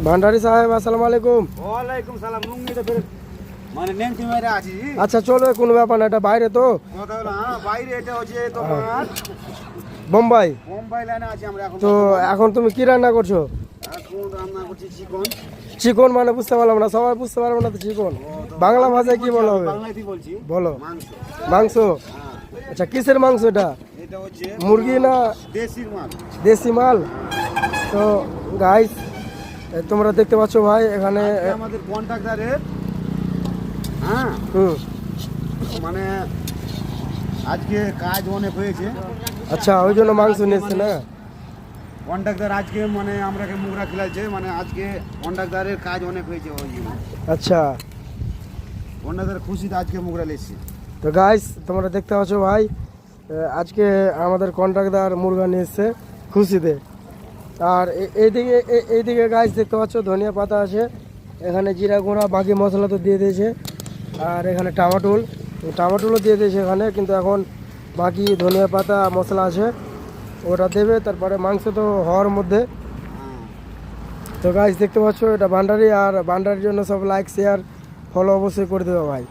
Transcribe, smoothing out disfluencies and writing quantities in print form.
ভান্ডারি সাহেব আসসালামু আলাইকুম। ওয়ালাইকুম সালাম। লুঙ্গি তো ফের মানে নেংটি মেরে আছি। আচ্ছা চলো, কোনো ব্যাপার না, এটা বাইরে তো কথা হলো হ্যাঁ বাইরে এটা হচ্ছে তোমার বোম্বাই। মুম্বাই লাইনে আছি আমরা এখন। তো এখন তুমি কি রান্না করছো? এখন রান্না করছি চিকন। চিকন মানে বুঝতে পারলাম না, সবাই বুঝতে পারবো না তো চিকন বাংলা ভাষায় কি বলা হবে? বাংলাতেই বলছি। বলো। মাংস। মাংস? হ্যাঁ আচ্ছা কিসের মাংস এটা? এটা হচ্ছে মুরগি না দেশির মাল। দেশি মাল? তো গাইস তোমরা দেখতে পাচ্ছ ভাই এখানে আজকে আমাদের কন্ট্রাক্টরের হ্যাঁ মানে আজকে কাজ অনেক হয়েছে। আচ্ছা ওই জন্য মাংস নিচ্ছে না? কন্ট্রাক্টর আজকে মানে আমরাকে মুগরা খেলাচ্ছে, মানে আজকে কন্ট্রাক্টরের কাজ অনেক হয়েছে ওই জন্য আচ্ছা কন্ট্রাক্টর খুশিতে আজকে মুগরা লেছি। তো গাইস তোমরা দেখতে পাচ্ছ ভাই আজকে আমাদের কন্ট্রাক্টর মুরগা নিয়ে এসছে খুশিতে। আর এইদিকে গাইস দেখতে পাচ্ছ ধনিয়া পাতা আছে, এখানে জিরা গুঁড়া বাকি মশলা তো দিয়ে দিয়েছে, আর এখানে টামাটুলও দিয়ে দিয়েছে এখানে, কিন্তু এখন বাকি ধনিয়া পাতা মশলা আছে ওটা দেবে, তারপরে মাংস তো হওয়ার মধ্যে। তো গাইস দেখতে পাচ্ছ এটা ভান্ডারি, আর ভান্ডারির জন্য সব লাইক শেয়ার ফলো অবশ্যই করে দেবে ভাই।